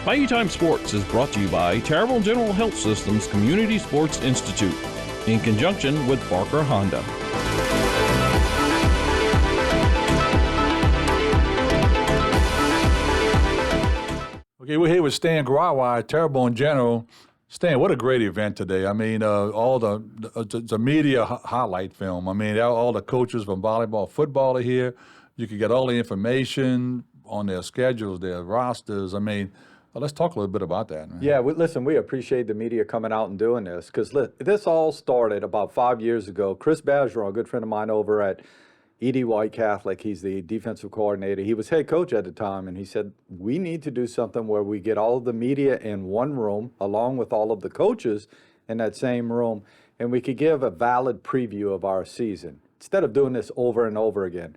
Bayou Time Sports is brought to you by Terrible General Health System's Community Sports Institute in conjunction with Barker Honda. Okay, we're here with Stan Garawa, Terrible in General. Stan, what a great event today. I mean, all the media highlight film. I mean, all the coaches from volleyball, football are here. You can get all the information on their schedules, their rosters. I mean, let's talk a little bit about that, man. Yeah, listen, we appreciate the media coming out and doing this because this all started about 5 years ago. Chris Bergeron, a good friend of mine over at E.D. White Catholic, he's the defensive coordinator. He was head coach at the time, and he said, we need to do something where we get all of the media in one room along with all of the coaches in that same room, and we could give a valid preview of our season instead of doing this over and over again.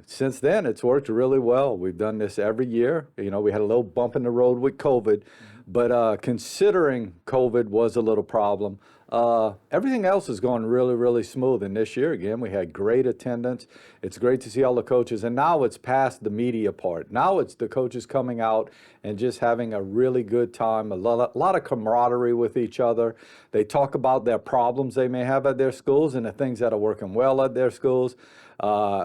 Since then, it's worked really well. We've done this every year. You know, we had a little bump in the road with COVID, but considering COVID was a little problem, everything else has gone really, really smooth. And this year, again, we had great attendance. It's great to see all the coaches. And now it's past the media part. Now it's the coaches coming out and just having a really good time, a lot of camaraderie with each other. They talk about their problems they may have at their schools and the things that are working well at their schools.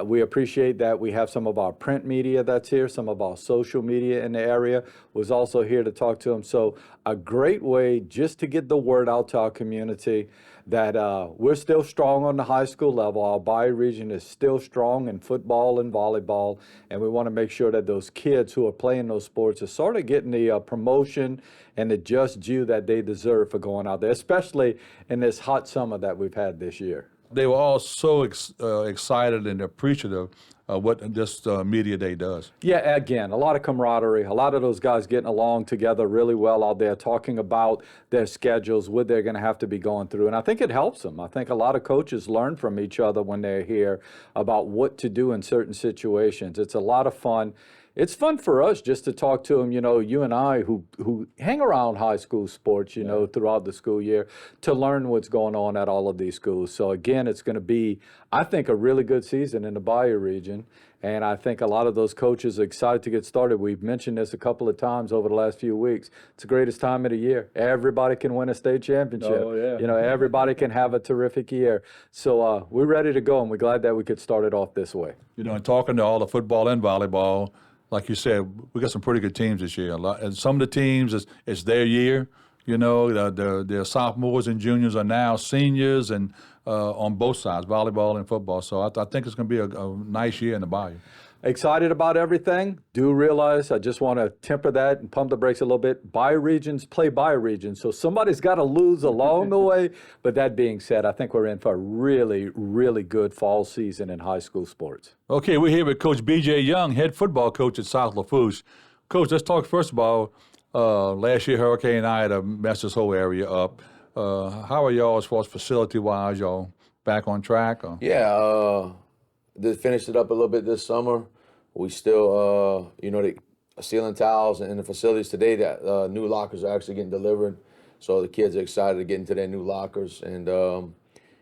We appreciate that we have some of our print media that's here, some of our social media in the area was also here to talk to them. So a great way just to get the word out to our community that we're still strong on the high school level. Our Bayou region is still strong in football and volleyball, and we want to make sure that those kids who are playing those sports are sort of getting the promotion and the just due that they deserve for going out there, especially in this hot summer that we've had this year. They were all so excited and appreciative of what this media day does. Yeah, again, a lot of camaraderie, a lot of those guys getting along together really well out there, talking about their schedules, what they're going to have to be going through. And I think it helps them. I think a lot of coaches learn from each other when they're here about what to do in certain situations. It's a lot of fun. It's fun for us just to talk to them, you know, you and I who hang around high school sports, you know, throughout the school year to learn what's going on at all of these schools. So again, it's going to be, I think, a really good season in the Bayou region. And I think a lot of those coaches are excited to get started. We've mentioned this a couple of times over the last few weeks. It's the greatest time of the year. Everybody can win a state championship. Oh, yeah. You know, everybody can have a terrific year. So we're ready to go, and we're glad that we could start it off this way. You know, and talking to all the football and volleyball, like you said, we got some pretty good teams this year. And some of the teams, it's their year. You know, their sophomores and juniors are now seniors, and on both sides, volleyball and football. So I think it's going to be a nice year in the Bayou. Excited about everything. Do realize, I just want to temper that and pump the brakes a little bit. Bayou regions play Bayou regions, so somebody's got to lose along the way. But that being said, I think we're in for a really, really good fall season in high school sports. Okay, we're here with Coach B.J. Young, head football coach at South Lafourche. Coach, let's talk first of all, last year Hurricane Ida messed this whole area up. How are y'all as far as facility-wise? Y'all back on track? Or? Yeah, they finished it up a little bit this summer. We still, you know, the ceiling tiles in the facilities today, that new lockers are actually getting delivered. So the kids are excited to get into their new lockers and,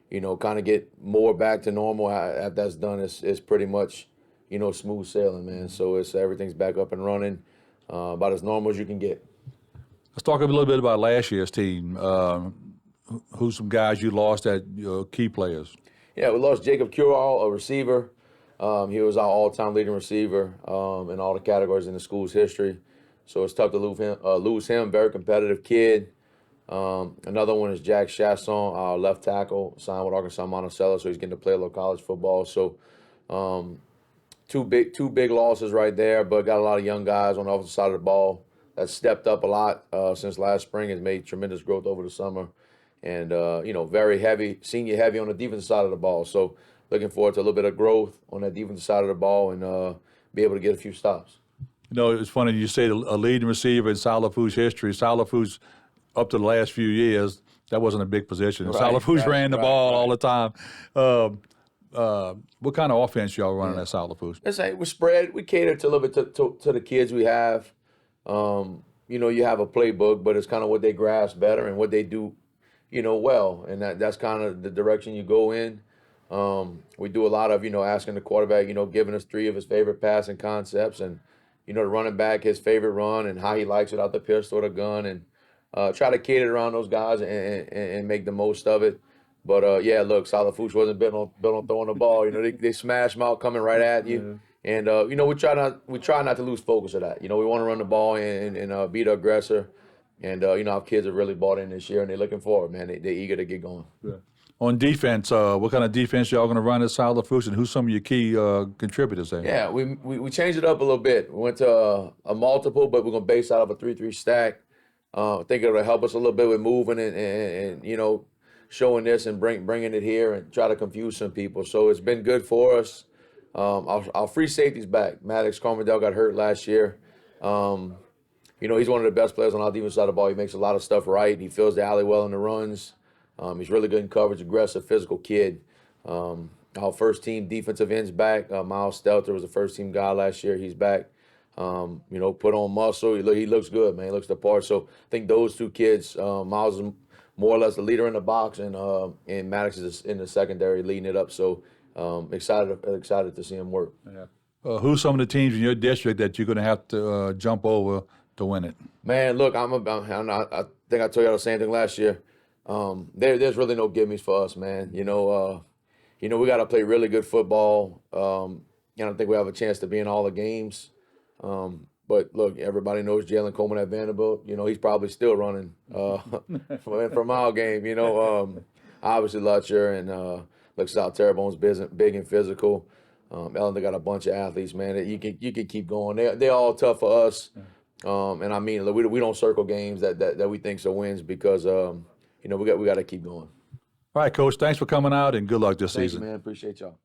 you know, kind of get more back to normal. After that's done, it's pretty much, you know, smooth sailing, man. So everything's back up and running, about as normal as you can get. Let's talk a little bit about last year's team. Who's some guys you lost at key players? Yeah, we lost Jacob Curall, a receiver. He was our all-time leading receiver in all the categories in the school's history. So it's tough to lose him. Very competitive kid. Another one is Jack Chasson, our left tackle, signed with Arkansas Monticello, so he's getting to play a little college football. So two big losses right there, but got a lot of young guys on the offensive side of the ball that stepped up a lot since last spring, has made tremendous growth over the summer. And, you know, very heavy, senior heavy on the defensive side of the ball. So looking forward to a little bit of growth on that defensive side of the ball and be able to get a few stops. You know, it's funny you say a leading receiver in South Lafourche history. South Lafourche, up to the last few years, that wasn't a big position. South Lafourche ran the ball all the time. What kind of offense y'all running at South Lafourche? We're spread. We cater to a little bit to the kids we have. You know, you have a playbook, but it's kind of what they grasp better and what they do, you know, well. And that's kind of the direction you go in. We do a lot of, you know, asking the quarterback, you know, giving us 3 of his favorite passing concepts and the running back, his favorite run and how he likes it out the pistol or the gun, and try to cater around those guys and make the most of it. But yeah, look, Lafourche wasn't built on throwing the ball. They smash them out coming right at you, and we try not to lose focus of that. We want to run the ball and be the aggressor, and our kids have really bought in this year, and they're looking forward, man. They're eager to get going. Yeah. On defense, what kind of defense y'all going to run at Lafourche, and who's some of your key contributors there? Yeah, we changed it up a little bit. We went to a multiple, but we're going to base out of a 3-3 stack. I think it'll help us a little bit with moving and showing this and bringing it here and try to confuse some people. So it's been good for us. Our free safety's back. Maddox Carmondale got hurt last year. He's one of the best players on our defense side of the ball. He makes a lot of stuff right. He fills the alley well in the runs. He's really good in coverage, aggressive, physical kid. Our first team defensive end's back. Miles Stelter was the first team guy last year. He's back. Put on muscle. He looks good, man. He looks the part. So I think those two kids, Miles is more or less the leader in the box, and Maddox is in the secondary leading it up. So excited to see him work. Yeah. Who's some of the teams in your district that you're going to have to jump over to win it? Man, look, I think I told y'all the same thing last year. There's really no gimmies for us, man. We got to play really good football. I don't think we have a chance to be in all the games. But look, everybody knows Jalen Coleman at Vanderbilt. He's probably still running from our game. Obviously Lutcher and looks out Terrebonne's big and physical. Ellen, they got a bunch of athletes, man. That you can keep going. They're all tough for us. And I mean, look, we don't circle games that we think are wins because we got to keep going. All right, Coach. Thanks for coming out and good luck this Thanks, season. man. Appreciate y'all.